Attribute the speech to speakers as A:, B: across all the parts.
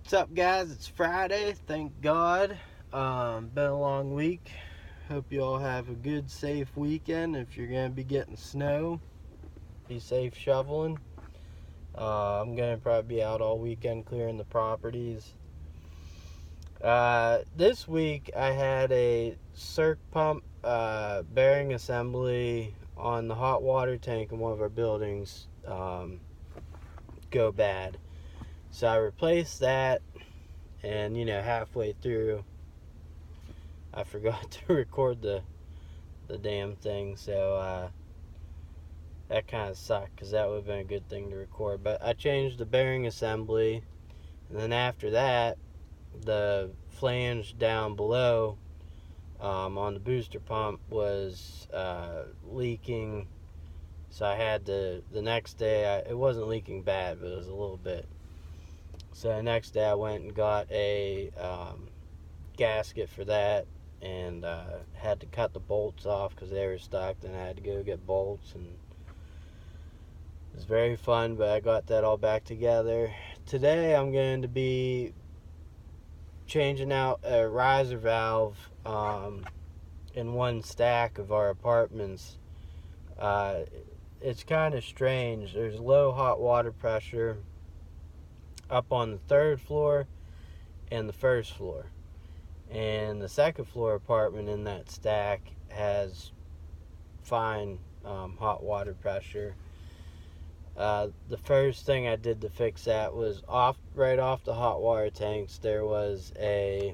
A: What's up, guys? It's Friday, thank God. Been a long week. Hope you all have a good, safe weekend. If you're going to be getting snow, be safe shoveling. I'm going to probably be out all weekend clearing the properties. This week I had a circ pump bearing assembly on the hot water tank in one of our buildings go bad. So I replaced that, and halfway through I forgot to record the damn thing, so that kind of sucked, because that would have been a good thing to record. But I changed the bearing assembly, and then after that the flange down below on the booster pump was leaking. So I had the next day, it wasn't leaking bad, but it was a little bit. So the next day I went and got a gasket for that, and had to cut the bolts off because they were stuck. Then I had to go get bolts, and it was very fun, but I got that all back together. Today I'm going to be changing out a riser valve in one stack of our apartments. It's kind of strange. There's low hot water pressure up on the third floor and the first floor, and the second floor apartment in that stack has fine hot water pressure. The first thing I did to fix that was right off the hot water tanks there was the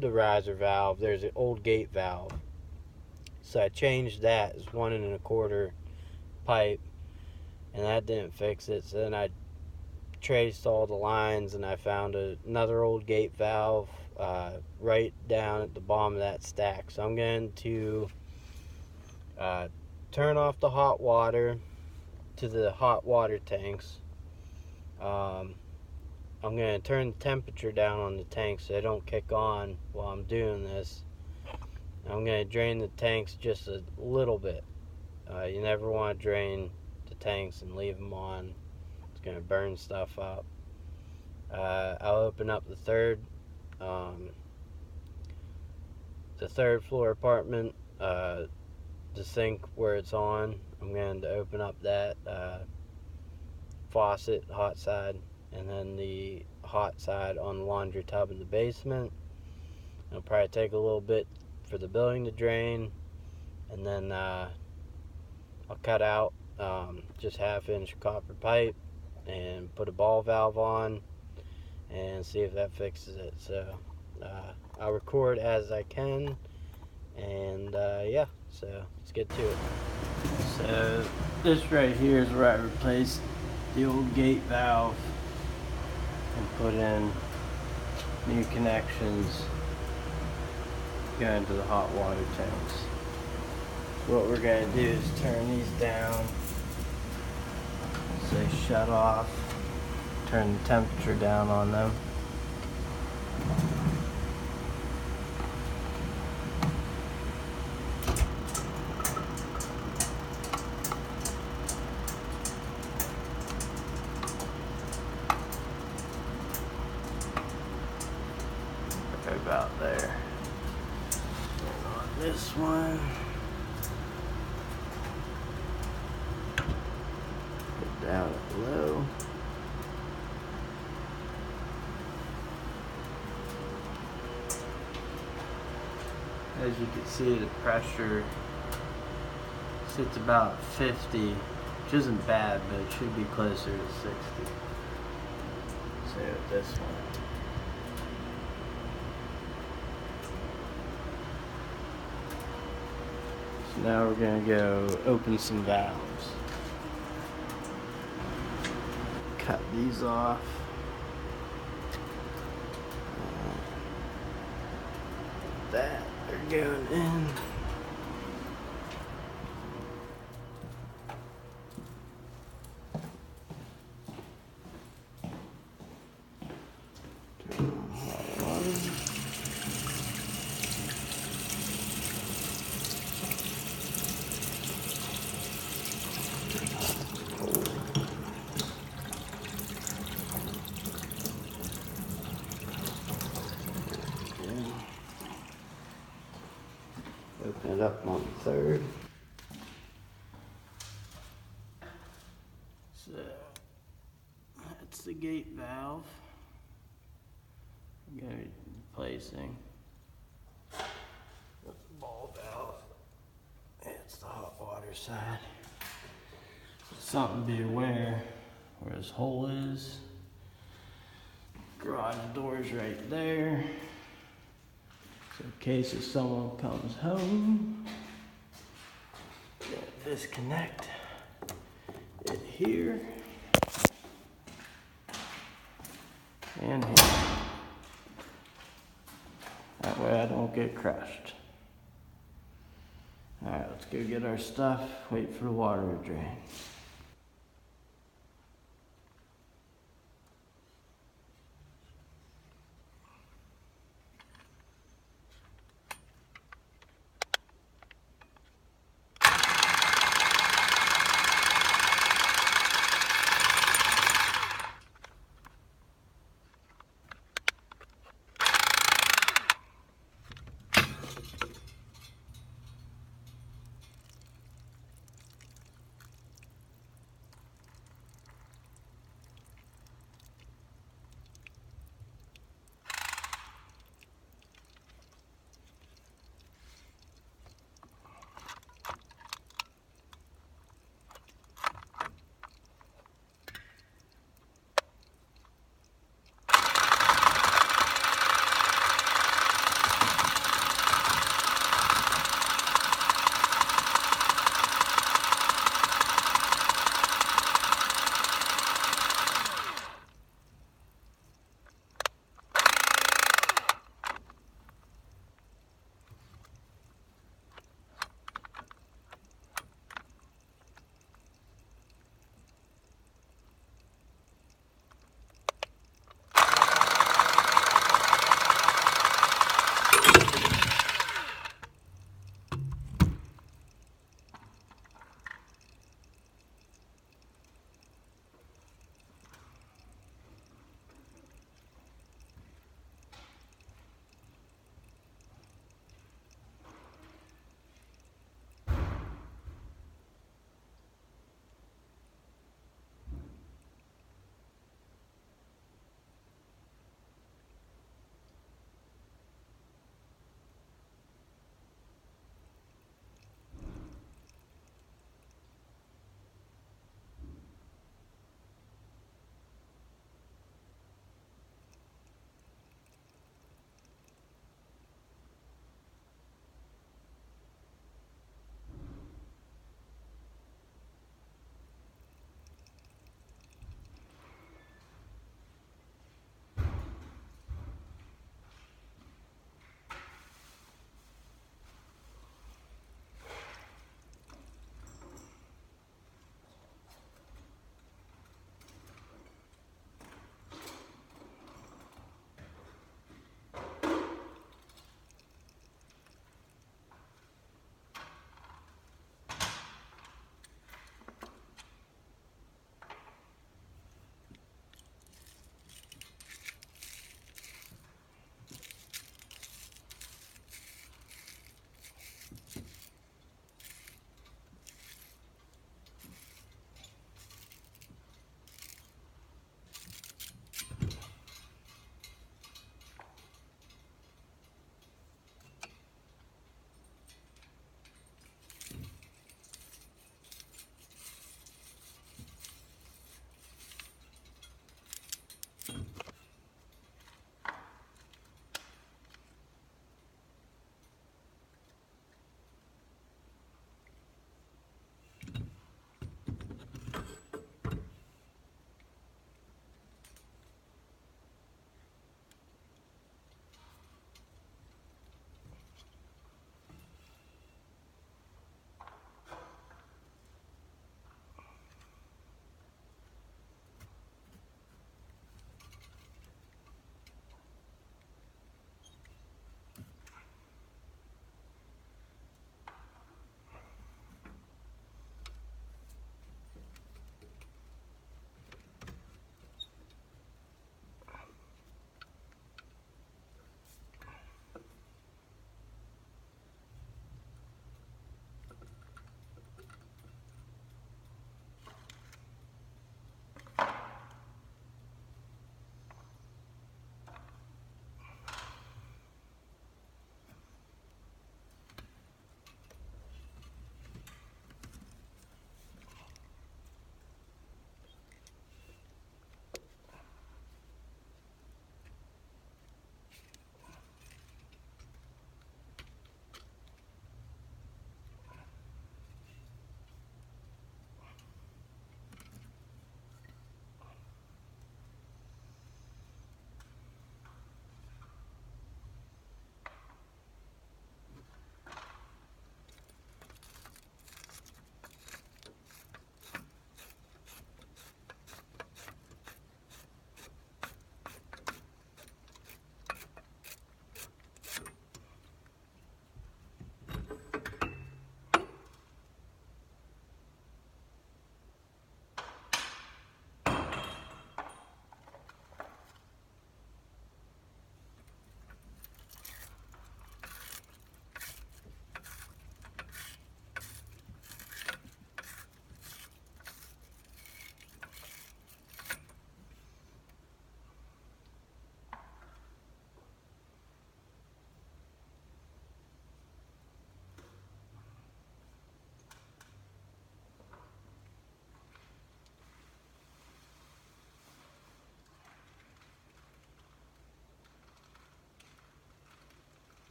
A: riser valve. There's an old gate valve, so I changed that. It's 1 1/4 pipe, and that didn't fix it. So then I traced all the lines, and I found another old gate valve right down at the bottom of that stack. So I'm going to turn off the hot water to the hot water tanks. I'm going to turn the temperature down on the tanks so they don't kick on while I'm doing this. I'm going to drain the tanks just a little bit. You never want to drain the tanks and leave them on. It's going to burn stuff up. I'll open up the third floor apartment, the sink where it's on. I'm going to open up that faucet, hot side, and then the hot side on the laundry tub in the basement. It'll probably take a little bit for the building to drain, and then I'll cut out just 1/2-inch copper pipe and put a ball valve on and see if that fixes it. So I'll record as I can, and yeah, so let's get to it. So this right here is where I replaced the old gate valve and put in new connections going to the hot water tanks. What we're going to do is turn these down so they shut off, turn the temperature down on them. Right about there. And on this one, put down at low. As you can see, the pressure sits about 50, which isn't bad, but it should be closer to 60. So with this one. So now we're going to go open some valves. Cut these off. That they're going in. Turn on hot water. it up on the 3rd. So that's the gate valve. I'm going to be replacing. That's the ball valve. It's the hot water side. Something to be aware where this hole is. Garage door's right there. So in case if someone comes home, disconnect it here and here. That way I don't get crushed. Alright, let's go get our stuff, wait for the water to drain.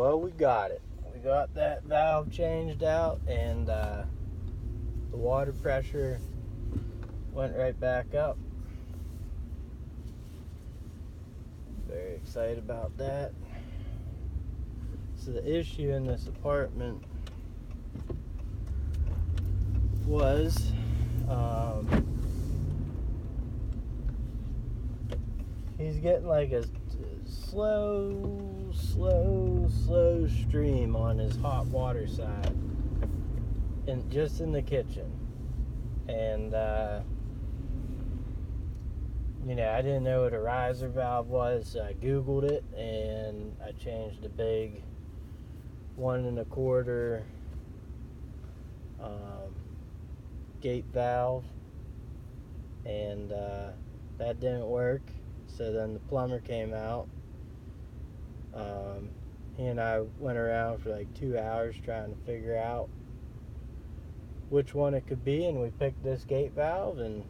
A: Well, we got it. We got that valve changed out, and the water pressure went right back up. Very excited about that. So the issue in this apartment was he's getting like a slow stream on his hot water side, and just in the kitchen. And you know, I didn't know what a riser valve was, so I googled it, and I changed the big 1 1/4 gate valve, and that didn't work. So then the plumber came out. He and I went around for like 2 hours trying to figure out which one it could be, and we picked this gate valve, and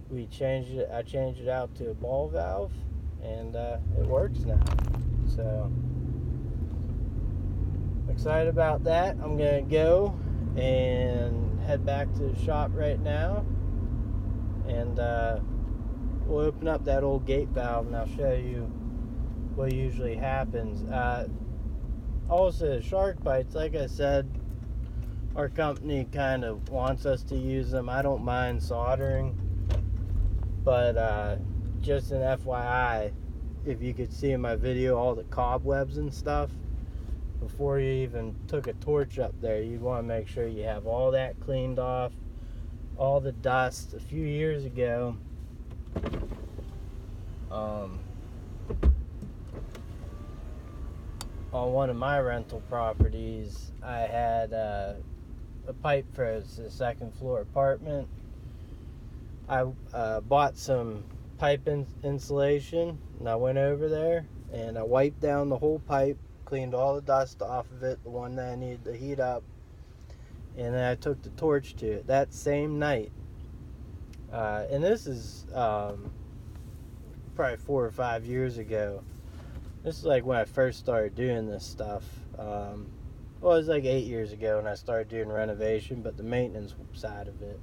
A: we changed it. I changed it out to a ball valve, and it works now. So excited about that. I'm gonna go and head back to the shop right now, and we'll open up that old gate valve, and I'll show you what usually happens. Also, shark bites, like I said, our company kind of wants us to use them. I don't mind soldering, but just an FYI, if you could see in my video all the cobwebs and stuff, before you even took a torch up there, you want to make sure you have all that cleaned off, all the dust. A few years ago, on one of my rental properties, I had a pipe froze to the second floor apartment. I bought some pipe insulation, and I went over there and I wiped down the whole pipe, cleaned all the dust off of it, the one that I needed to heat up, and then I took the torch to it that same night. And this is probably 4 or 5 years ago. This is like when I first started doing this stuff. Well, it was like 8 years ago when I started doing renovation, but the maintenance side of it.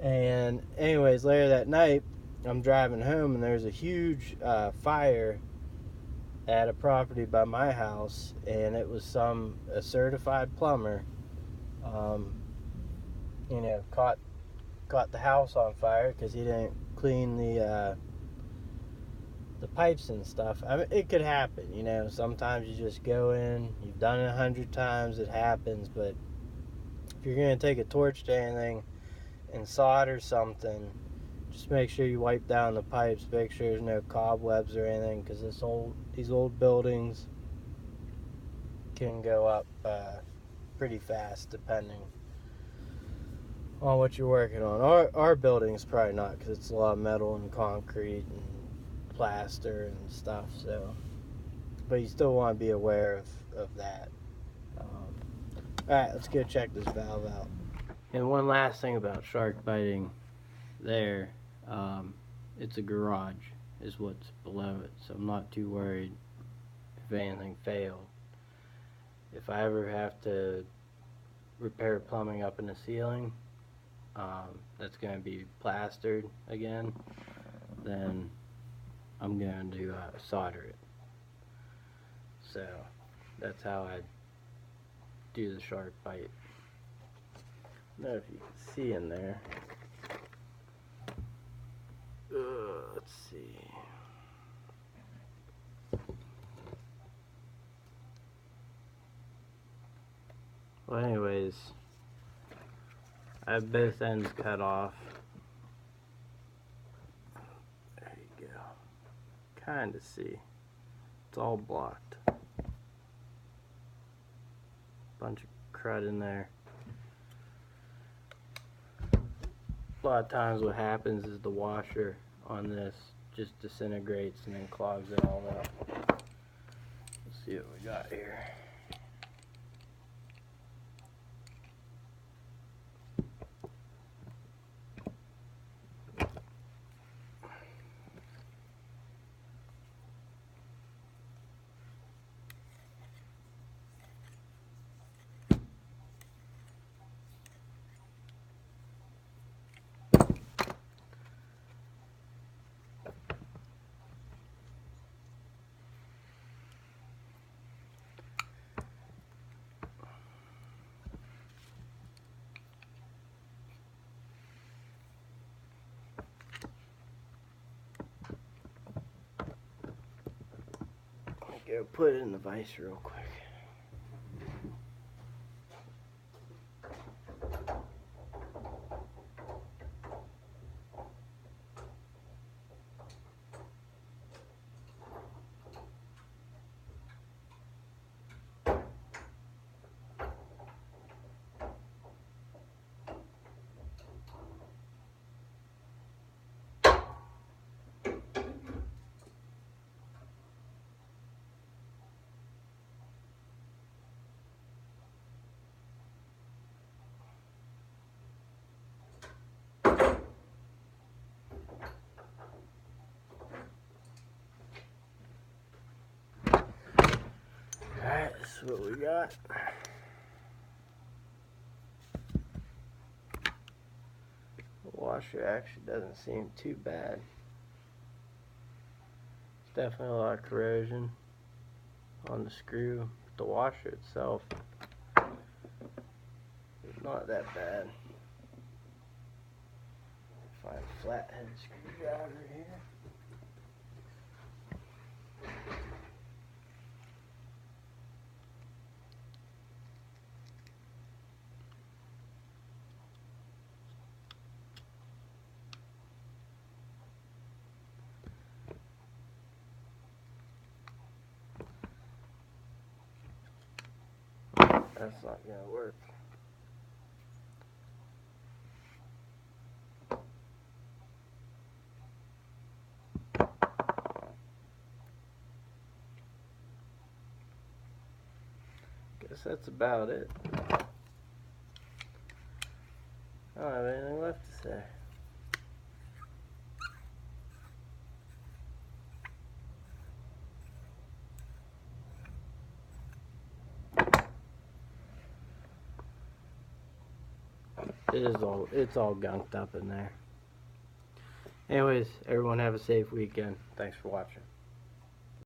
A: And anyways, later that night, I'm driving home, and there's a huge fire at a property by my house, and it was a certified plumber, you know, caught the house on fire because he didn't clean the pipes and stuff. I mean, it could happen, you know. Sometimes you just go in, you've done it 100 times, it happens. But if you're gonna take a torch to anything and solder something, just make sure you wipe down the pipes, make sure there's no cobwebs or anything, because these old buildings can go up pretty fast depending on what you're working on. Our building is probably not, because it's a lot of metal and concrete and plaster and stuff, so, but you still want to be aware of that. Alright, let's go check this valve out. And one last thing about shark biting there, it's a garage is what's below it, so I'm not too worried if anything failed. If I ever have to repair plumbing up in the ceiling, that's going to be plastered again, then I'm going to solder it. So that's how I do the shark bite. I don't know if you can see in there. Let's see. Well, anyways, I have both ends cut off. There you go. Kind of see. It's all blocked. Bunch of crud in there. A lot of times what happens is the washer on this just disintegrates and then clogs it all up. Let's see what we got here. go put it in the vise real quick. Alright, this is what we got. The washer actually doesn't seem too bad. It's definitely a lot of corrosion on the screw. But the washer itself is not that bad. Find a flathead screwdriver here. That's not gonna work. Guess that's about it. I don't have anything left to say. It's all gunked up in there. Anyways, everyone have a safe weekend. Thanks for watching.